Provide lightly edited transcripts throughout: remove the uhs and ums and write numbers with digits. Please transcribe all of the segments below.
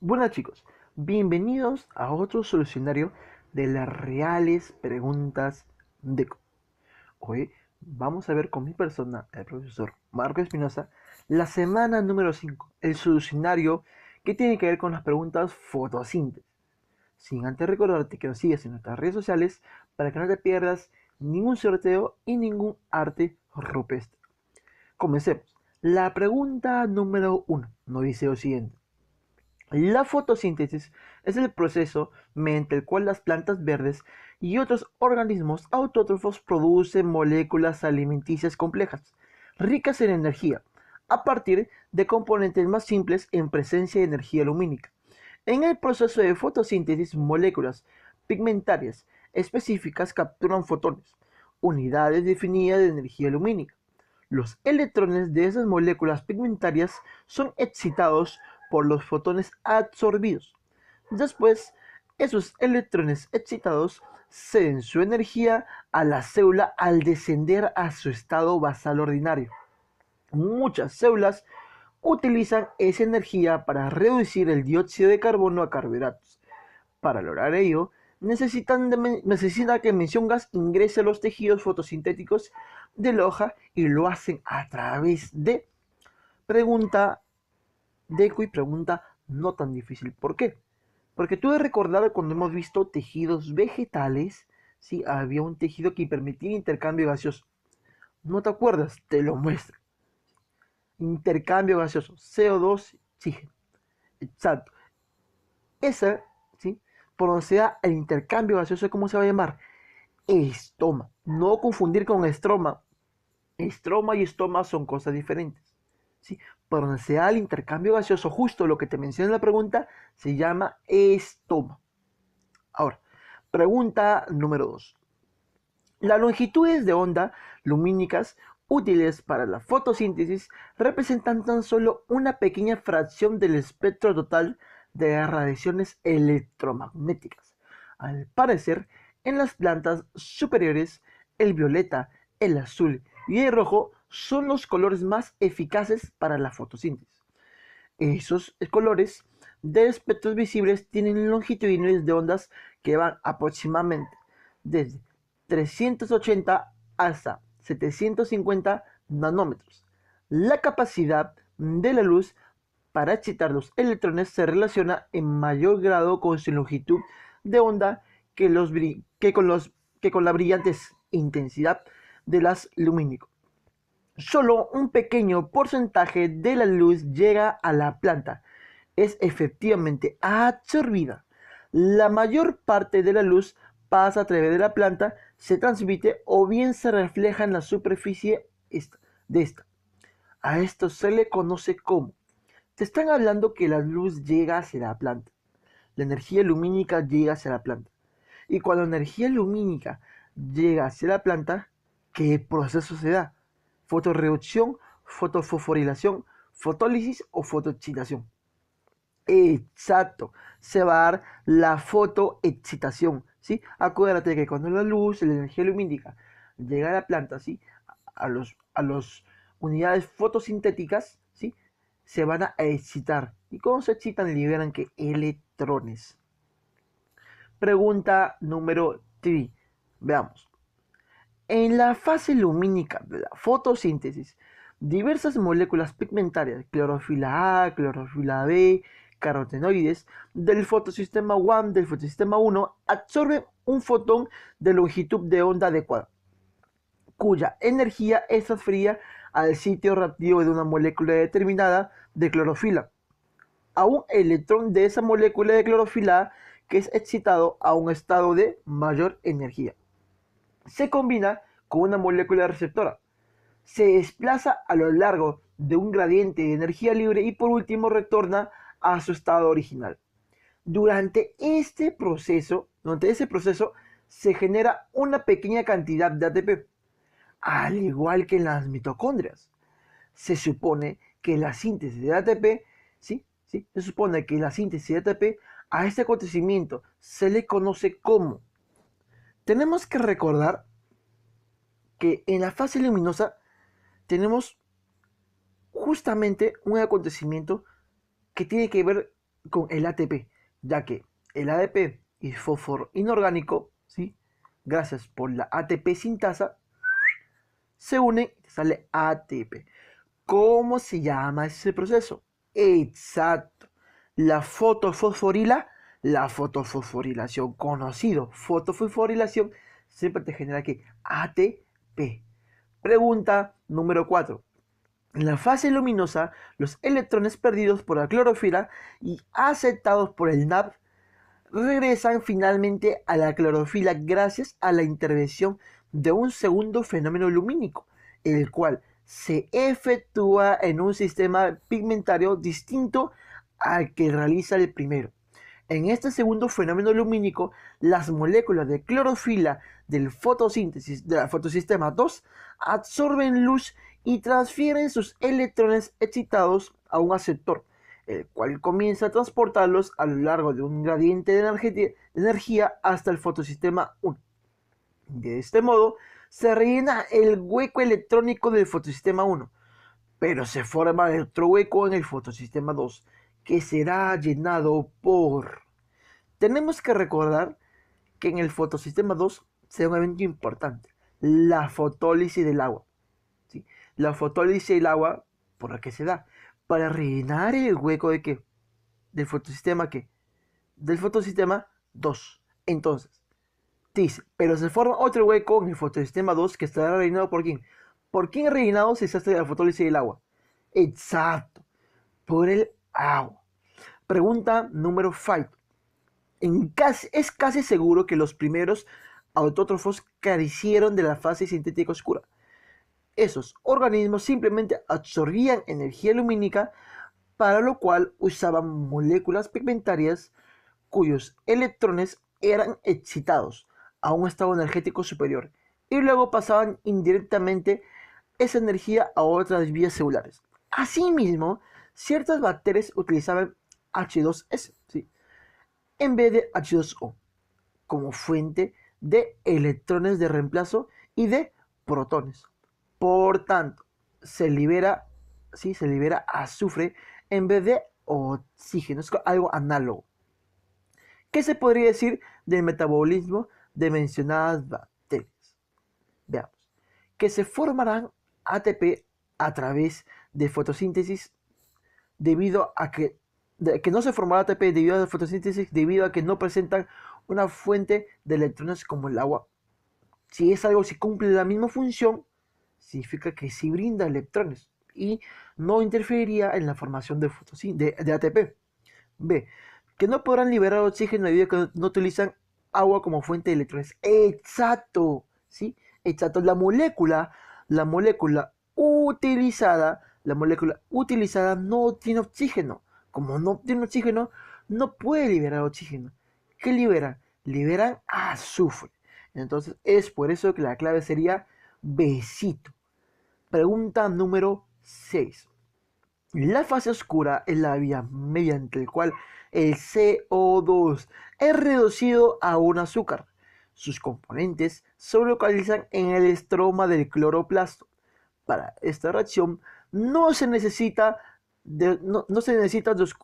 Buenas chicos, bienvenidos a otro solucionario de las reales preguntas de Co. Hoy vamos a ver con mi persona, el profesor Marco Espinosa, la semana número 5, el solucionario que tiene que ver con las preguntas fotosíntesis. Sin antes recordarte que nos sigas en nuestras redes sociales para que no te pierdas ningún sorteo y ningún arte rupestre. Comencemos. La pregunta número 1 nos dice lo siguiente. La fotosíntesis es el proceso mediante el cual las plantas verdes y otros organismos autótrofos producen moléculas alimenticias complejas, ricas en energía, a partir de componentes más simples en presencia de energía lumínica. En el proceso de fotosíntesis, moléculas pigmentarias específicas capturan fotones, unidades definidas de energía lumínica. Los electrones de esas moléculas pigmentarias son excitados por los fotones absorbidos. Después, esos electrones excitados ceden su energía a la célula al descender a su estado basal ordinario. Muchas células utilizan esa energía para reducir el dióxido de carbono a carbohidratos. Para lograr ello, necesita que mención gas ingrese a los tejidos fotosintéticos de la hoja y lo hacen a través de pregunta Deco y pregunta no tan difícil. ¿Por qué? Porque tú debes recordar cuando hemos visto tejidos vegetales, sí, había un tejido que permitía intercambio gaseoso. ¿No te acuerdas? Te lo muestro. Intercambio gaseoso, CO2, oxígeno. Exacto. Esa, ¿sí? Por donde se da el intercambio gaseoso, ¿cómo se va a llamar? Estoma. No confundir con estroma. Estroma y estoma son cosas diferentes. ¿Sí? Por donde se da el intercambio gaseoso, justo lo que te mencioné en la pregunta, se llama estoma. Ahora, pregunta número 2. Las longitudes de onda lumínicas útiles para la fotosíntesis representan tan solo una pequeña fracción del espectro total de las radiaciones electromagnéticas. Al parecer, en las plantas superiores, el violeta, el azul y el rojo son los colores más eficaces para la fotosíntesis. Esos colores de espectros visibles tienen longitudines de ondas que van aproximadamente desde 380 hasta 750 nanómetros. La capacidad de la luz para excitar los electrones se relaciona en mayor grado con su longitud de onda que con la brillante intensidad de las lumínicos. Solo un pequeño porcentaje de la luz llega a la planta. Es efectivamente absorbida. La mayor parte de la luz pasa a través de la planta, se transmite o bien se refleja en la superficie de esta. A esto se le conoce como. Te están hablando que la luz llega hacia la planta. La energía lumínica llega hacia la planta. Y cuando la energía lumínica llega hacia la planta, ¿qué proceso se da? Fotorreducción, fotofosforilación, fotólisis o fotoexcitación. Exacto, se va a dar la fotoexcitación, ¿sí? Acuérdate que cuando la luz, la energía lumínica llega a la planta, ¿sí? A los unidades fotosintéticas, ¿sí? Se van a excitar. ¿Y cómo se excitan? Liberan que electrones. Pregunta número 3. Veamos. En la fase lumínica de la fotosíntesis, diversas moléculas pigmentarias, clorofila A, clorofila B, carotenoides, del fotosistema 1, del fotosistema 1, absorben un fotón de longitud de onda adecuada, cuya energía es transferida al sitio reactivo de una molécula determinada de clorofila, a un electrón de esa molécula de clorofila A que es excitado a un estado de mayor energía. Se combina con una molécula receptora, se desplaza a lo largo de un gradiente de energía libre y por último retorna a su estado original. Durante ese proceso se genera una pequeña cantidad de ATP, al igual que en las mitocondrias. Se supone que la síntesis de ATP, ¿sí? ¿Sí? Se supone que la síntesis de ATP a este acontecimiento se le conoce como. Tenemos que recordar que en la fase luminosa tenemos justamente un acontecimiento que tiene que ver con el ATP, ya que el ADP y fósforo inorgánico, ¿sí? Gracias por la ATP sintasa, se unen y sale ATP. ¿Cómo se llama ese proceso? Exacto. La fotofosforila, la fotofosforilación, conocido, fotofosforilación, siempre te genera que ATP. Pregunta número 4. En la fase luminosa, los electrones perdidos por la clorofila y aceptados por el NAP regresan finalmente a la clorofila gracias a la intervención de un segundo fenómeno lumínico, el cual se efectúa en un sistema pigmentario distinto al que realiza el primero. En este segundo fenómeno lumínico, las moléculas de clorofila del fotosíntesis del fotosistema 2 absorben luz y transfieren sus electrones excitados a un aceptor, el cual comienza a transportarlos a lo largo de un gradiente de energía hasta el fotosistema 1. De este modo, se rellena el hueco electrónico del fotosistema 1, pero se forma otro hueco en el fotosistema 2, que será llenado por... Tenemos que recordar que en el fotosistema 2 se da un evento importante, la fotólisis del agua. ¿Sí? La fotólisis del agua, ¿por la que se da? Para rellenar el hueco de qué? Del fotosistema qué? Del fotosistema 2. Entonces, dice, pero se forma otro hueco en el fotosistema 2 que estará rellenado por quién. ¿Por quién rellenado si se hace la fotólisis del agua? Exacto, por el agua. Pregunta número 5. Es casi seguro que los primeros autótrofos carecieron de la fase sintética oscura. Esos organismos simplemente absorbían energía lumínica, para lo cual usaban moléculas pigmentarias cuyos electrones eran excitados a un estado energético superior y luego pasaban indirectamente esa energía a otras vías celulares. Asimismo, ciertas bacterias utilizaban H2S, ¿sí?, en vez de H2O como fuente de electrones de reemplazo y de protones. Por tanto, ¿sí?, se libera azufre en vez de oxígeno. Es algo análogo. ¿Qué se podría decir del metabolismo de mencionadas bacterias? Veamos. Que se formarán ATP a través de fotosíntesis debido a que no se formará ATP debido a la fotosíntesis debido a que no presentan una fuente de electrones como el agua. Si es algo, si cumple la misma función, significa que sí brinda electrones y no interferiría en la formación de ATP. B. Que no podrán liberar oxígeno debido a que no utilizan agua como fuente de electrones. Exacto, ¿sí? Exacto. La molécula utilizada no tiene oxígeno. Como no tiene oxígeno, no puede liberar oxígeno. ¿Qué liberan? Liberan azufre. Entonces es por eso que la clave sería besito. Pregunta número 6. La fase oscura es la vía mediante la cual el CO2 es reducido a un azúcar. Sus componentes se localizan en el estroma del cloroplasto. Para esta reacción no se necesita de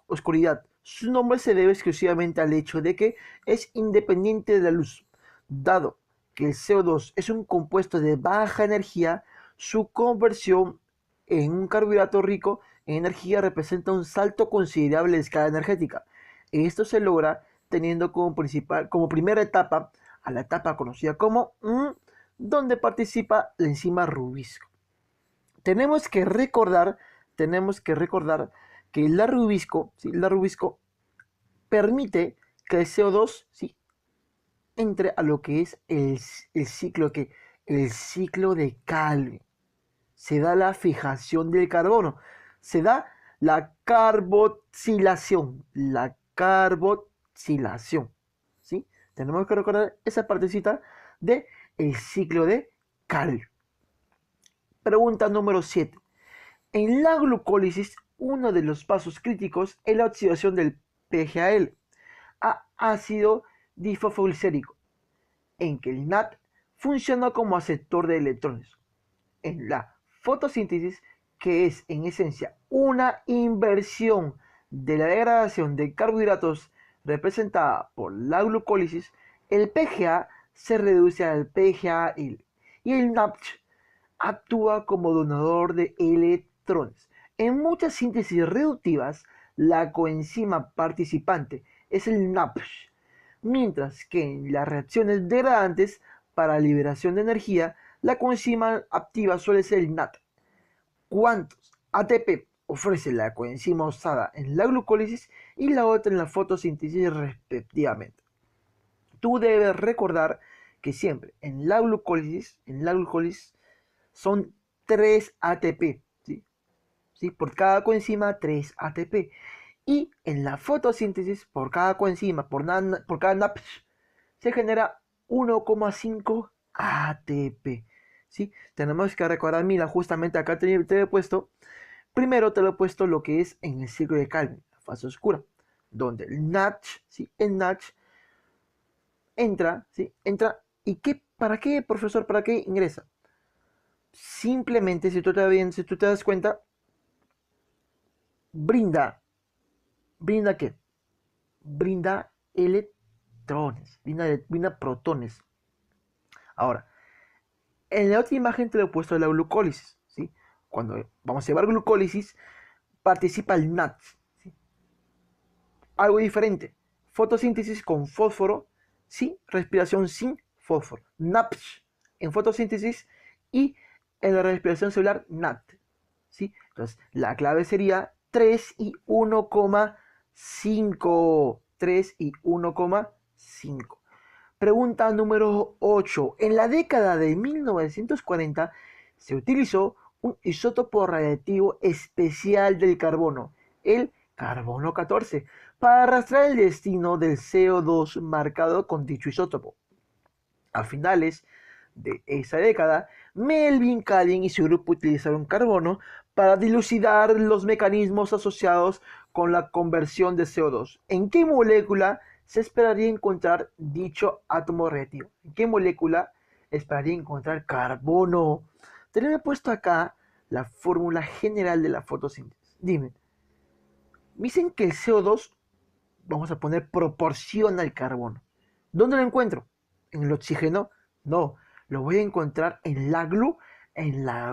oscuridad. Su nombre se debe exclusivamente al hecho de que es independiente de la luz. Dado que el CO2 es un compuesto de baja energía, su conversión en un carbohidrato rico en energía representa un salto considerable de escala energética. Esto se logra teniendo como primera etapa a la etapa conocida como donde participa la enzima rubisco. Tenemos que recordar que la rubisco, ¿sí?, la rubisco permite que el CO2, ¿sí?, entre a lo que es el ciclo de Calvin. Se da la fijación del carbono, se da la carboxilación, ¿sí? Tenemos que recordar esa partecita de el ciclo de Calvin. Pregunta número 7. En la glucólisis, uno de los pasos críticos es la oxidación del PGAL a ácido difosfoglicérico, en que el NAT funciona como aceptor de electrones. En la fotosíntesis, que es en esencia una inversión de la degradación de carbohidratos representada por la glucólisis, el PGA se reduce al PGAL y el NADH actúa como donador de electrones. En muchas síntesis reductivas, la coenzima participante es el NAPSH, mientras que en las reacciones degradantes para liberación de energía, la coenzima activa suele ser el NAT. ¿Cuántos ATP ofrece la coenzima usada en la glucólisis y la otra en la fotosíntesis respectivamente? Tú debes recordar que siempre en la glucólisis son 3 ATP, ¿sí? ¿Sí? Por cada coenzima 3 ATP. Y en la fotosíntesis, por cada coenzima, por cada NAPS, se genera 1,5 ATP. ¿Sí? Tenemos que recordar, mira, justamente acá te he puesto, primero te lo he puesto lo que es en el ciclo de Calvin, la fase oscura, donde el NADH, ¿sí? El NADH entra, ¿sí? Entra, ¿y qué, para qué, profesor, para qué ingresa? Simplemente, si tú te das cuenta, brinda, ¿brinda qué? Brinda electrones, brinda protones. Ahora, en la otra imagen te lo he puesto de la glucólisis, ¿sí? Cuando vamos a llevar glucólisis, participa el NAT, ¿sí? Algo diferente. Fotosíntesis con fósforo, sí, respiración sin fósforo. NAPSH en fotosíntesis y en la respiración celular NAT, ¿sí? Entonces, la clave sería 3 y 1,5. 3 y 1,5. Pregunta número 8. En la década de 1940 se utilizó un isótopo radiactivo especial del carbono, el carbono 14, para arrastrar el destino del CO2 marcado con dicho isótopo. A finales de esa década, Melvin Calvin y su grupo utilizaron carbono para dilucidar los mecanismos asociados con la conversión de CO2. ¿En qué molécula se esperaría encontrar dicho átomo reactivo? ¿En qué molécula esperaría encontrar carbono? Te lo he puesto acá la fórmula general de la fotosíntesis. Dime, dicen que el CO2, vamos a poner, proporciona el carbono. ¿Dónde lo encuentro? ¿En el oxígeno? No, lo voy a encontrar en la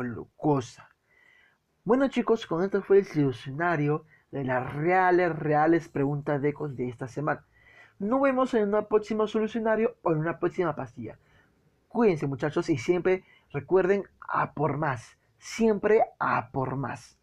glucosa. Bueno chicos, con esto fue el solucionario de las reales preguntas de ecos de esta semana. Nos vemos en un próximo solucionario o en una próxima pastilla. Cuídense muchachos y siempre recuerden a por más. Siempre a por más.